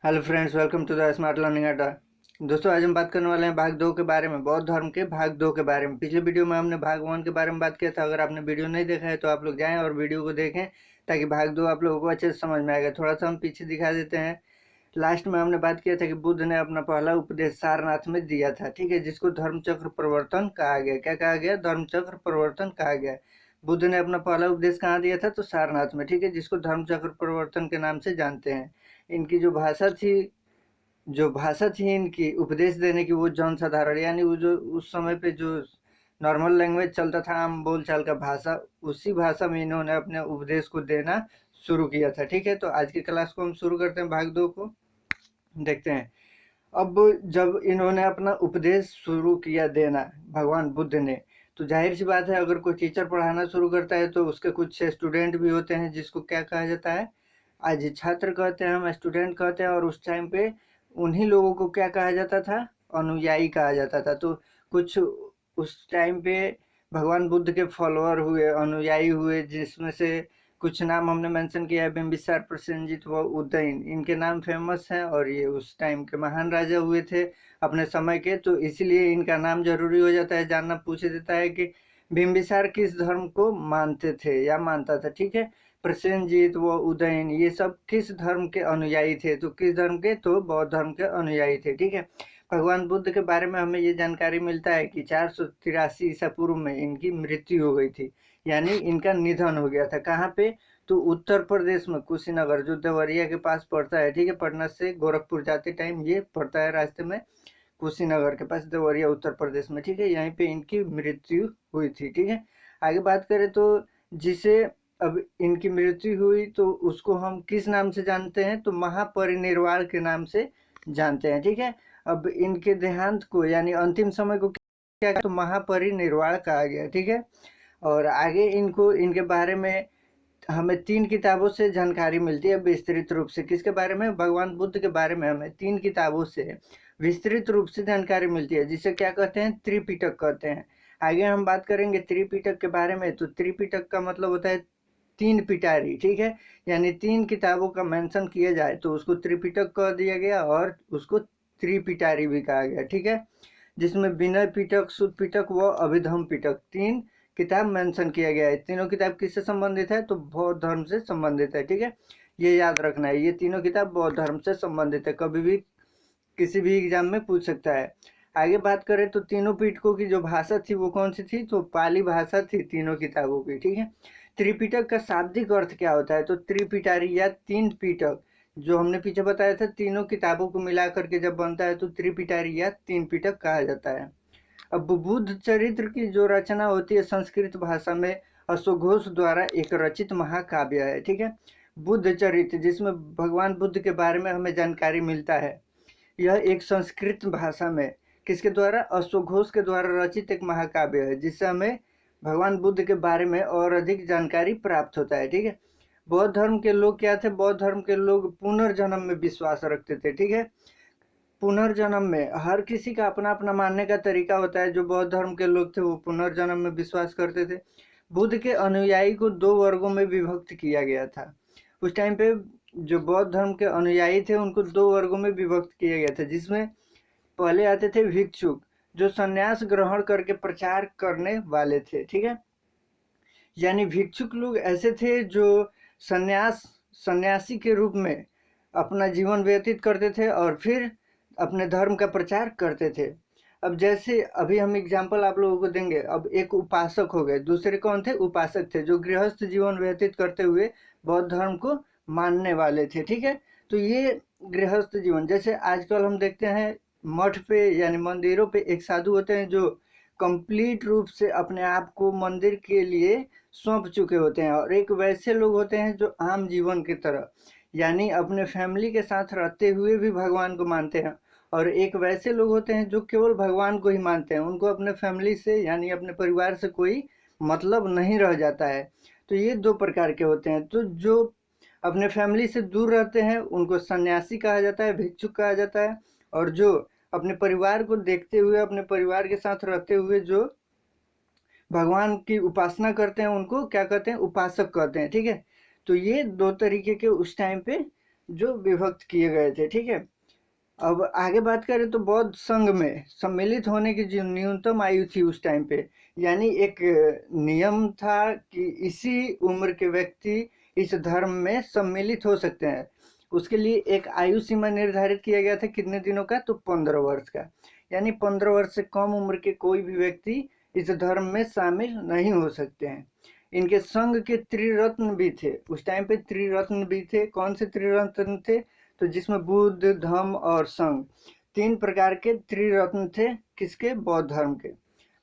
Hello friends, welcome to the smart learning Adda. दोस्तों, आज हम बात करने वाले हैं भाग 2 के बारे में, बौद्ध धर्म के भाग 2 के बारे में। पिछले वीडियो में हमने भाग 1 के बारे में बात किया था। अगर आपने वीडियो नहीं देखा है तो आप लोग जाएं और वीडियो को देखें ताकि भाग 2 आप लोगों को अच्छे से समझ में आएगा। थोड़ा सा हम पीछे दिखा देते हैं। लास्ट में हमने बात किया था कि बुद्ध ने अपना पहला उपदेश सारनाथ में दिया था, ठीक है, जिसको धर्मचक्र प्रवर्तन कहा गया। क्या कहा गया? धर्मचक्र प्रवर्तन कहा गया। बुद्ध ने अपना पहला उपदेश कहाँ दिया था? तो सारनाथ में, ठीक है, जिसको धर्मचक्र प्रवर्तन के नाम से जानते हैं। इनकी जो भाषा थी इनकी उपदेश देने की, वो जनसाधारण यानी वो जो उस समय पे जो नॉर्मल लैंग्वेज चलता था, आम बोलचाल का भाषा, उसी भाषा में इन्होंने अपने उपदेश को देना शुरू किया था। ठीक है, तो आज की क्लास को हम शुरू करते हैं, भाग 2 को देखते हैं। अब जब इन्होंने अपना उपदेश शुरू किया देना, भगवान बुद्ध ने, तो जाहिर सी बात है, अगर कोई टीचर पढ़ाना शुरू करता है तो उसके कुछ स्टूडेंट भी होते हैं, जिसको क्या कहा जाता है? आज छात्र कहते हैं, हम स्टूडेंट कहते हैं। और उस टाइम पे उन्हीं लोगों को क्या कहा जाता था? अनुयायी कहा जाता था। तो कुछ उस टाइम पे भगवान बुद्ध के फॉलोअर हुए, अनुयायी हुए, जिसमें से कुछ नाम हमने मेंशन किया है, बिंबिसार, प्रसेनजीत व उदयन। इनके नाम फेमस हैं और ये उस टाइम के महान राजा हुए थे अपने समय के, तो इसीलिए इनका नाम जरूरी हो जाता है जानना। पूछ देता है कि बिंबिसार किस धर्म को मानते थे या मानता था, ठीक है। प्रसेनजीत व उदयन ये सब किस धर्म के अनुयायी थे? तो किस धर्म के? तो बौद्ध धर्म के अनुयायी थे, ठीक है। भगवान बुद्ध के बारे में हमें ये जानकारी मिलता है कि 483 ईसा पूर्व में इनकी मृत्यु हो गई थी, यानी इनका निधन हो गया था। कहाँ पे? तो उत्तर प्रदेश में कुशीनगर, जो देवरिया के पास पड़ता है, ठीक है। पटना से गोरखपुर जाते टाइम ये पड़ता है रास्ते में, कुशीनगर के पास देवरिया, उत्तर प्रदेश में, ठीक है। यहीं पे इनकी मृत्यु हुई थी, ठीक है। आगे बात करें तो जिसे अब इनकी मृत्यु हुई तो उसको हम किस नाम से जानते हैं? तो महापरिनिर्वाण के नाम से जानते हैं, ठीक है। अब इनके देहांत को यानी अंतिम समय को क्या? तो महापरिनिर्वाण कहा गया, ठीक है। और आगे इनको इनके बारे में हमें 3 किताबों से जानकारी मिलती है विस्तृत रूप से। किसके बारे में? भगवान बुद्ध के बारे में हमें 3 किताबों से विस्तृत रूप से जानकारी मिलती है, जिसे क्या कहते हैं? त्रिपिटक कहते हैं। आगे हम बात करेंगे त्रिपिटक के बारे में। तो त्रिपिटक का मतलब होता है 3 पिटारी, ठीक है। यानी 3 किताबों का मेंशन किया जाए तो उसको त्रिपिटक कह दिया गया और उसको त्रिपिटारी भी कहा गया, ठीक है। जिसमें विनय पिटक, सुत पिटक व अभिधम पिटक 3 किताब मेंशन किया गया है। तीनों किताब किससे संबंधित है? तो बौद्ध धर्म से संबंधित है, ठीक है। ये याद रखना है, ये तीनों किताब बौद्ध धर्म से संबंधित है। कभी भी किसी भी एग्जाम में पूछ सकता है। आगे बात करें तो तीनों पिटकों की जो भाषा थी वो कौन सी थी? तो पाली भाषा थी तीनों किताबों की, ठीक है। त्रिपिटक का शाब्दिक अर्थ क्या होता है? तो त्रिपिटारी या 3 पिटक, जो हमने पीछे बताया था, तीनों किताबों को मिला करके जब बनता है तो त्रिपिटारी या 3 पिटक कहा जाता है। अब बुद्ध चरित्र की जो रचना होती है संस्कृत भाषा में अश्वघोष द्वारा एक रचित महाकाव्य है, ठीक है। बुद्ध चरित्र, जिसमें भगवान बुद्ध के बारे में हमें जानकारी मिलता है, यह एक संस्कृत भाषा में किसके द्वारा? अश्वघोष के द्वारा रचित एक महाकाव्य है, जिससे हमें भगवान बुद्ध के बारे में और अधिक जानकारी प्राप्त होता है, ठीक है। बौद्ध धर्म के लोग क्या थे? बौद्ध धर्म के लोग पुनर्जन्म में विश्वास रखते थे, ठीक है। पुनर्जन्म में हर किसी का अपना अपना मानने का तरीका होता है। जो बौद्ध धर्म के लोग थे वो पुनर्जन्म में विश्वास करते थे। बुद्ध के अनुयायी को 2 वर्गों में विभक्त किया गया था। उस टाइम पे जो बौद्ध धर्म के अनुयायी थे उनको 2 वर्गों में विभक्त किया गया था, जिसमें पहले आते थे भिक्षुक, जो संन्यास ग्रहण करके प्रचार करने वाले थे, ठीक है। यानी भिक्षुक लोग ऐसे थे जो सन्यासी के रूप में अपना जीवन व्यतीत करते थे और फिर अपने धर्म का प्रचार करते थे। अब जैसे अभी हम एग्जाम्पल आप लोगों को देंगे। अब एक उपासक हो गए, दूसरे कौन थे? उपासक थे, जो गृहस्थ जीवन व्यतीत करते हुए बौद्ध धर्म को मानने वाले थे, ठीक है। तो ये गृहस्थ जीवन, जैसे आजकल हम देखते हैं मठ पे यानी मंदिरों पे एक साधु होते हैं जो कंप्लीट रूप से अपने आप को मंदिर के लिए सौंप चुके होते हैं, और एक वैसे लोग होते हैं जो आम जीवन की तरह यानी अपने फैमिली के साथ रहते हुए भी भगवान को मानते हैं, और एक वैसे लोग होते हैं जो केवल भगवान को ही मानते हैं, उनको अपने फैमिली से यानी अपने परिवार से कोई मतलब नहीं रह जाता है। तो ये 2 प्रकार के होते हैं। तो जो अपने फैमिली से दूर रहते हैं उनको सन्यासी कहा जाता है, भिक्षुक कहा जाता है। और जो अपने परिवार को देखते हुए, अपने परिवार के साथ रहते हुए जो भगवान की उपासना करते हैं, उनको क्या कहते हैं? उपासक कहते हैं, ठीक है। तो ये 2 तरीके के उस टाइम पे जो विभक्त किए गए थे। ठीक है, अब आगे बात करें तो बौद्ध संघ में सम्मिलित होने की जो न्यूनतम आयु थी उस टाइम पे, यानी एक नियम था कि इसी उम्र के व्यक्ति इस धर्म में सम्मिलित हो सकते हैं। उसके लिए एक आयु सीमा निर्धारित किया गया था, कितने दिनों का, तो 15 वर्ष का। यानी 15 वर्ष से कम उम्र के कोई भी व्यक्ति इस धर्म में शामिल नहीं हो सकते हैं। इनके संघ के त्रिरत्न भी थे उस टाइम पे, त्रिरत्न भी थे। कौन से त्रिरत्न थे, तो जिसमें बुद्ध, धम्म और संघ, 3 प्रकार के त्रिरत्न थे। किसके, बौद्ध धर्म के।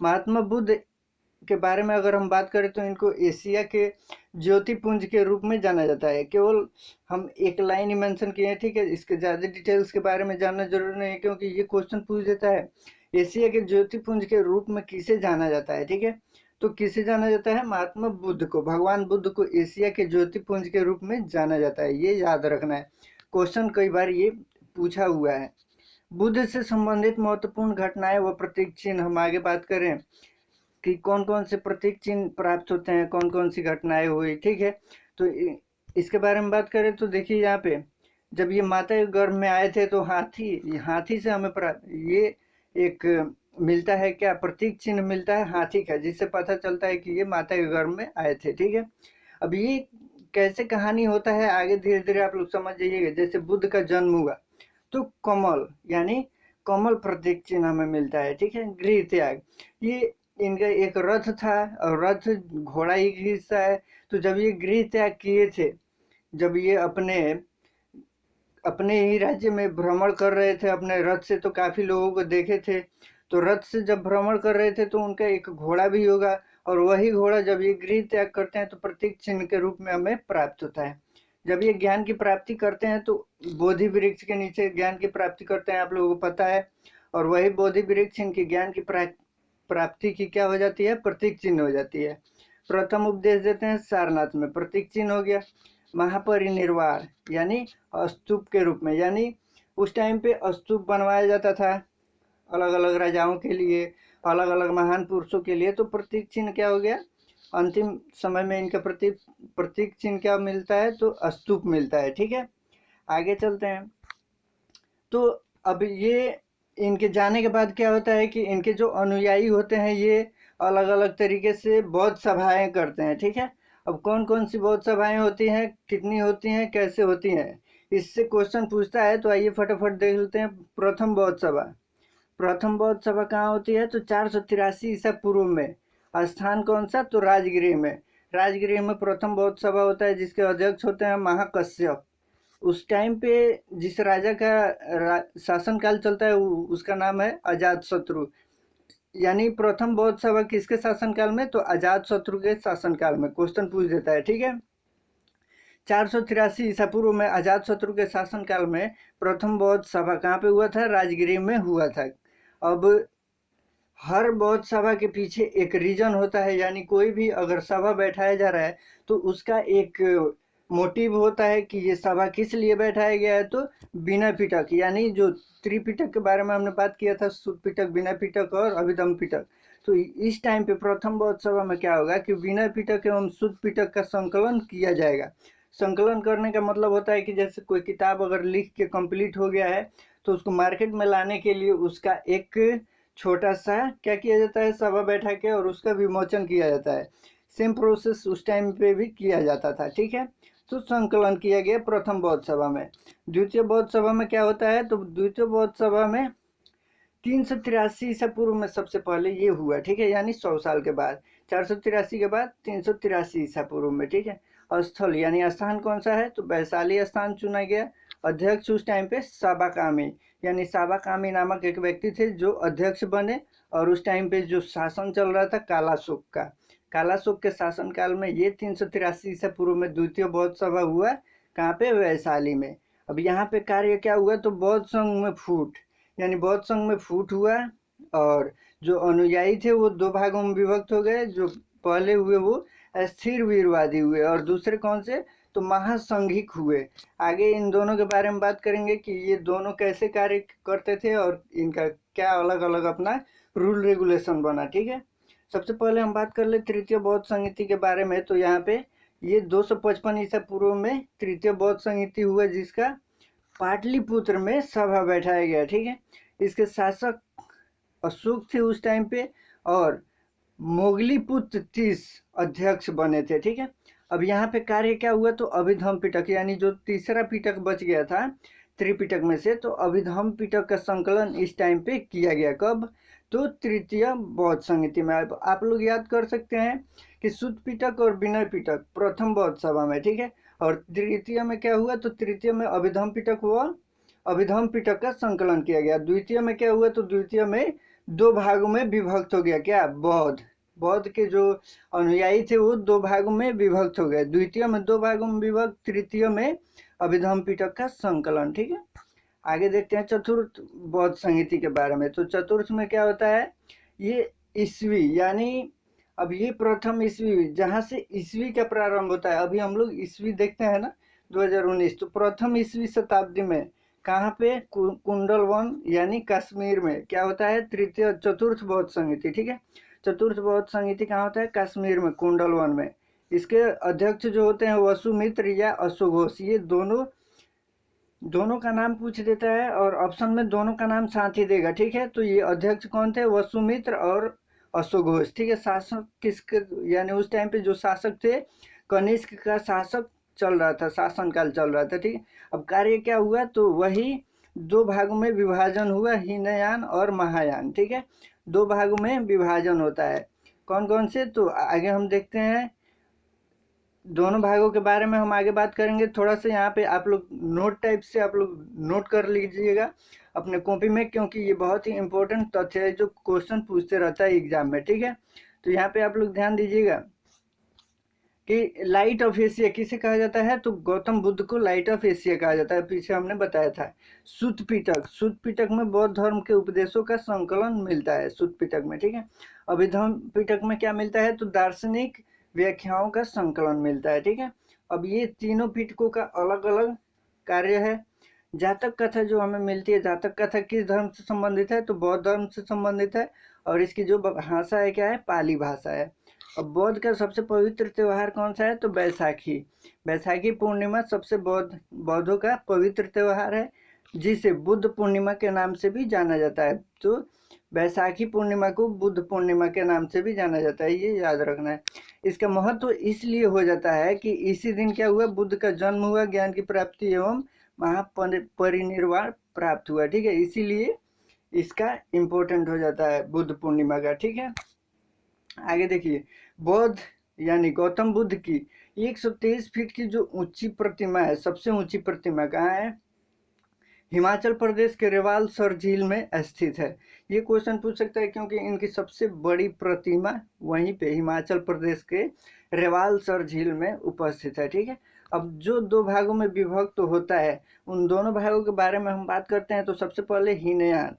महात्मा बुद्ध के बारे में अगर हम बात करें तो इनको एशिया के ज्योतिपुंज के रूप में जाना जाता है। केवल हम एक लाइन ही मेंशन किए हैं, ठीक है, इसके ज़्यादा डिटेल्स के बारे में जानना जरूरी नहीं है, क्योंकि ये क्वेश्चन पूछ देता है एशिया के ज्योतिपुंज के रूप में किसे जाना जाता है। ठीक है, तो किसे जाना जाता है, महात्मा बुद्ध को, भगवान बुद्ध को एशिया के ज्योतिपुंज के रूप में जाना जाता है। ये याद रखना है, क्वेश्चन कई बार ये पूछा हुआ है। बुद्ध से संबंधित महत्वपूर्ण घटनाएं व प्रतीक चिन्ह, हम आगे बात करें कि कौन कौन से प्रतीक चिन्ह प्राप्त होते हैं, कौन कौन सी घटनाएं हुई। ठीक है, तो इसके बारे में बात करें तो देखिए यहाँ पे, जब ये माता के गर्भ में आए थे तो हाथी से हमें ये एक मिलता है, क्या प्रतीक चिन्ह मिलता है हाथी का, जिससे पता चलता है कि ये माता के गर्भ में आए थे। ठीक है, अब ये कैसे कहानी होता है आगे धीरे धीरे आप लोग समझ जाइएगा। जैसे बुद्ध का जन्म हुआ तो कमल, यानी कमल प्रतीक चिन्ह हमें मिलता है। ठीक है, गृह त्याग, ये इनका एक रथ था और रथ घोड़ा ही का हिस्सा है। तो जब ये गृह त्याग किए थे, जब ये अपने अपने ही राज्य में भ्रमण कर रहे थे अपने रथ से, तो काफी लोगों को देखे थे। तो रथ से जब भ्रमण कर रहे थे तो उनका एक घोड़ा भी होगा, और वही घोड़ा जब ये गृह त्याग करते हैं तो प्रतीक चिन्ह के रूप में हमें प्राप्त होता है। जब ये ज्ञान की प्राप्ति करते हैं तो बोधि वृक्ष के नीचे ज्ञान की प्राप्ति करते हैं, आप लोगों को पता है। और वही बोधि वृक्ष इनकी ज्ञान की प्राप्ति की क्या हो जाती है, प्रतीक चिन्ह हो जाती है। प्रथम उपदेश देते हैं सारनाथ में, प्रतीक चिन्ह हो गया। महापरिनिर्वाण यानी स्तूप के रूप में, यानी उस टाइम पे स्तूप बनवाया जाता था अलग अलग राजाओं के लिए, अलग अलग महान पुरुषों के लिए। तो प्रतीक चिन्ह क्या हो गया, अंतिम समय में इनका प्रतीक चिन्ह क्या मिलता है, तो स्तूप मिलता है। ठीक है, आगे चलते हैं। तो अब ये इनके जाने के बाद क्या होता है कि इनके जो अनुयायी होते हैं ये अलग अलग तरीके से बौद्ध सभाएं करते हैं। ठीक है, अब कौन कौन सी बौद्ध सभाएं होती हैं, कितनी होती हैं, कैसे होती हैं, इससे क्वेश्चन पूछता है। तो आइए फटाफट देख लेते हैं। प्रथम बौद्ध सभा कहाँ होती है, तो 483 ईसा पूर्व में। स्थान कौन सा, तो राजगृह में। राजगृह में प्रथम बौद्ध सभा होता है, जिसके अध्यक्ष होते हैं महाकश्यप। उस टाइम पे जिस राजा का शासनकाल चलता है उसका नाम है अजातशत्रु। यानी प्रथम बौद्ध सभा किसके शासनकाल में, तो अजातशत्रु के शासनकाल में क्वेश्चन पूछ देता है। ठीक है, 483 ईसा पूर्व में अजातशत्रु के शासनकाल में प्रथम बौद्ध सभा कहाँ पे हुआ था, राजगृह में हुआ था। अब हर बौद्ध सभा के पीछे एक रीजन होता है, यानी कोई भी अगर सभा बैठाया जा रहा है तो उसका एक मोटिव होता है कि ये सभा किस लिए बैठाया गया है। तो विनय पिटक, यानी जो त्रिपिटक के बारे में हमने बात किया था, सुत पिटक, विनय पिटक और अभिधम पिटक। तो इस टाइम पे प्रथम बौद्ध सभा में क्या होगा कि विनय पिटक एवं सुत पिटक का संकलन किया जाएगा। संकलन करने का मतलब होता है कि जैसे कोई किताब अगर लिख के कंप्लीट हो गया है तो उसको मार्केट में लाने के लिए उसका एक छोटा सा क्या किया जाता है, सभा बैठा के, और उसका विमोचन किया जाता है। सेम प्रोसेस उस टाइम पे भी किया जाता था। ठीक है, तो संकलन किया गया प्रथम बौद्ध सभा में। द्वितीय बौद्ध सभा में क्या होता है, तो द्वितीय बौद्ध सभा में 383 ईसा पूर्व में सबसे पहले ये हुआ। ठीक है, यानी 100 साल के बाद, 483 के बाद 383 ईसा पूर्व में। ठीक है, स्थल यानी स्थान कौन सा है, तो वैशाली स्थान चुना गया। अध्यक्ष उस टाइम पे साबाकामी, यानी साबाकामी नामक एक व्यक्ति थे जो अध्यक्ष बने। और उस टाइम पे जो शासन चल रहा था कालाशोक का, कालाशोक के शासनकाल में ये 383 ईसा पूर्व में द्वितीय बौद्ध सभा हुआ। कहाँ पे, वैशाली में। अब यहाँ पे कार्य क्या हुआ, तो बौद्ध संघ में फूट, यानी बौद्ध संघ में फूट हुआ, और जो अनुयायी थे वो दो भागों में विभक्त हो गए। जो पहले हुए वो स्थिर वीरवादी हुए, और दूसरे कौन से, तो महासंघिक हुए। आगे इन दोनों के बारे में बात करेंगे कि ये दोनों कैसे कार्य करते थे और इनका क्या अलग अलग अपना रूल रेगुलेशन बना। ठीक है, सबसे पहले हम बात कर ले तृतीय बौद्ध संहिता के बारे में। तो यहाँ पे ये 255 ईसा पूर्व में तृतीय बौद्ध संहिता हुआ, जिसका पाटलिपुत्र में सभा बैठाया गया। ठीक है, इसके शासक अशोक थे उस टाइम पे, और मोगलीपुत्र 30 अध्यक्ष बने थे। ठीक है, अब यहाँ पे कार्य क्या हुआ, तो अभिधम्म पिटक, यानी जो तीसरा पिटक बच गया था त्रिपिटक में से, तो अभिधम्म पिटक का संकलन इस टाइम पे किया गया। कब, तो तृतीय बौद्ध संहिता में। आप लोग याद कर सकते हैं कि सुत्त पिटक और विनय पिटक प्रथम बौद्ध सभा में, ठीक है, और तृतीय में क्या हुआ, तो तृतीय में अभिधम्म पिटक हुआ, अभिधम्म पिटक का संकलन किया गया। द्वितीय में क्या हुआ, तो द्वितीय में 2 भागों में विभक्त हो गया। क्या, बौद्ध, बौद्ध के जो अनुयायी थे वो 2 भागों में विभक्त हो गए। द्वितीय में 2 भागों में विभक्त, तृतीय में अभिधम्म पिटक का संकलन। ठीक है, आगे देखते हैं चतुर्थ बौद्ध संहिता के बारे में। तो चतुर्थ में क्या होता है, ये ईस्वी, यानी अब ये प्रथम ईस्वी, जहाँ से ईस्वी का प्रारंभ होता है। अभी हम लोग ईस्वी देखते हैं ना 2019, तो प्रथम ईस्वी शताब्दी में कहाँ पे, कुंडल वन यानी कश्मीर में क्या होता है, तृतीय चतुर्थ बौद्ध संहिता। ठीक है, चतुर्थ बौद्ध संहिता कहाँ होता है, कश्मीर में, कुंडल वन में। इसके अध्यक्ष जो होते हैं वसुमित्र या अश्वघोष, ये दोनों का नाम पूछ देता है, और ऑप्शन में दोनों का नाम साथ ही देगा। ठीक है, तो ये अध्यक्ष कौन थे, वसुमित्र और अश्वघोष। ठीक है, शासक किसके, यानी उस टाइम पे जो शासक थे, कनिष्क का शासक चल रहा था, शासनकाल चल रहा था। ठीक है, अब कार्य क्या हुआ, तो वही 2 भागों में विभाजन हुआ, हीनयान और महायान। ठीक है, 2 भागों में विभाजन होता है। कौन कौन से, तो आगे हम देखते हैं, दोनों भागों के बारे में हम आगे बात करेंगे। थोड़ा सा यहाँ पे आप लोग नोट टाइप से आप लोग नोट कर लीजिएगा अपने कॉपी में, क्योंकि ये बहुत ही इंपॉर्टेंट तथ्य है जो क्वेश्चन पूछते रहता है एग्जाम में। ठीक है, तो यहाँ पे आप लोग ध्यान दीजिएगा कि लाइट ऑफ एशिया किसे कहा जाता है, तो गौतम बुद्ध को लाइट ऑफ एशिया कहा जाता है, पीछे हमने बताया था। सुत्त पिटक, सुत्त पिटक में बौद्ध धर्म के उपदेशों का संकलन मिलता है सुत्त पिटक में। ठीक है, अभिधम्म पिटक में क्या मिलता है, तो दार्शनिक व्याख्याओं का संकलन मिलता है। ठीक है, अब ये तीनों पिटकों का अलग अलग कार्य है। जातक कथा जो हमें मिलती है, जातक कथा किस धर्म से संबंधित है, तो बौद्ध धर्म से संबंधित है, और इसकी जो भाषा है क्या है, पाली भाषा है। अब बौद्ध का सबसे पवित्र त्यौहार कौन सा है, तो बैसाखी। बैसाखी पूर्णिमा सबसे बौद्धों का पवित्र त्यौहार है, जिसे बुद्ध पूर्णिमा के नाम से भी जाना जाता है। तो बैसाखी पूर्णिमा को बुद्ध पूर्णिमा के नाम से भी जाना जाता है, ये याद रखना है। इसका महत्व इसलिए हो जाता है कि इसी दिन क्या हुआ, बुद्ध का जन्म हुआ, ज्ञान की प्राप्ति एवं महापरिनिर्वाण प्राप्त हुआ। ठीक है, इसीलिए इसका इम्पोर्टेंट हो जाता है बुद्ध पूर्णिमा का। ठीक है, आगे देखिए, बौद्ध यानी गौतम बुद्ध की 123 फीट की जो ऊंची प्रतिमा है, सबसे ऊंची प्रतिमा कहाँ है, हिमाचल प्रदेश के रेवाल सर झील में स्थित है। ये क्वेश्चन पूछ सकता है क्योंकि इनकी सबसे बड़ी प्रतिमा वहीं पे हिमाचल प्रदेश के रेवाल सर झील में उपस्थित है। ठीक है, अब जो 2 भागों में विभक्त तो होता है, उन दोनों भागों के बारे में हम बात करते हैं। तो सबसे पहले हीनयान,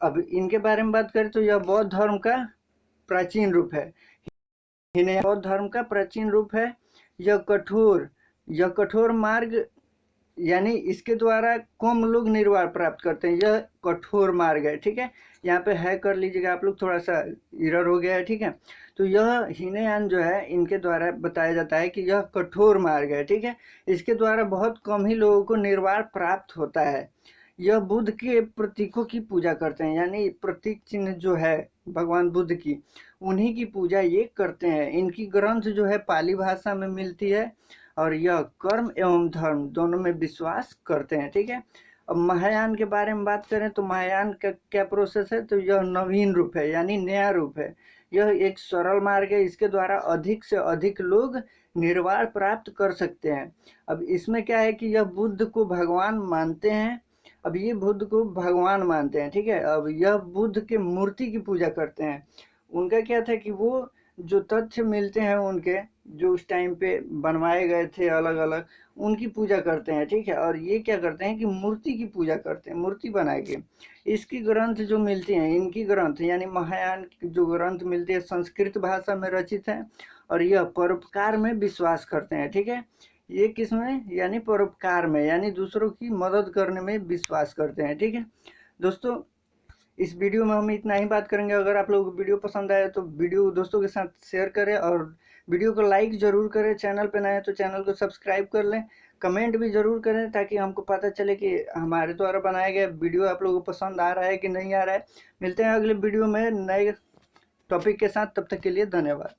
अब इनके बारे में बात करें तो यह बौद्ध धर्म का प्राचीन रूप है। हीनयान बौद्ध धर्म का प्राचीन रूप है। यह कठोर मार्ग, यानी इसके द्वारा कम लोग निर्वाण प्राप्त करते हैं, यह कठोर मार्ग है। ठीक है, यहाँ पे है कर लीजिएगा आप लोग, थोड़ा सा इरर हो गया है। ठीक है, तो यह हीनयान जो है इनके द्वारा बताया जाता है कि यह कठोर मार्ग है। ठीक है, इसके द्वारा बहुत कम ही लोगों को निर्वाण प्राप्त होता है। यह बुद्ध के प्रतीकों की पूजा करते हैं, यानी प्रतीक चिन्ह जो है भगवान बुद्ध की, उन्हीं की पूजा ये करते हैं। इनकी ग्रंथ जो है पाली भाषा में मिलती है, और यह कर्म एवं धर्म दोनों में विश्वास करते हैं। ठीक है, अब महायान के बारे में बात करें तो महायान का क्या प्रोसेस है, तो यह नवीन रूप है, यानी नया रूप है। यह एक सरल मार्ग है, इसके द्वारा अधिक से अधिक लोग निर्वाण प्राप्त कर सकते हैं। अब इसमें क्या है कि यह बुद्ध को भगवान मानते हैं, अब ये बुद्ध को भगवान मानते हैं। ठीक है, अब यह बुद्ध के मूर्ति की पूजा करते हैं। उनका क्या था कि वो जो तथ्य मिलते हैं उनके, जो उस टाइम पे बनवाए गए थे अलग अलग, उनकी पूजा करते हैं। ठीक है, और ये क्या करते हैं कि मूर्ति की पूजा करते हैं, मूर्ति बना के। इसकी ग्रंथ जो मिलती हैं, इनकी ग्रंथ यानी महायान की जो ग्रंथ मिलती है संस्कृत भाषा में रचित है, और यह परोपकार में विश्वास करते हैं। ठीक है, ये किस में, यानी परोपकार में, यानी दूसरों की मदद करने में विश्वास करते हैं। ठीक है दोस्तों, इस वीडियो में हम इतना ही बात करेंगे। अगर आप लोगों को वीडियो पसंद आया तो वीडियो दोस्तों के साथ शेयर करें, और वीडियो को लाइक ज़रूर करें, चैनल पे नए हैं तो चैनल को सब्सक्राइब कर लें, कमेंट भी ज़रूर करें ताकि हमको पता चले कि हमारे द्वारा बनाया गया वीडियो आप लोगों को पसंद आ रहा है कि नहीं आ रहा है। मिलते हैं अगले वीडियो में नए टॉपिक के साथ, तब तक के लिए धन्यवाद।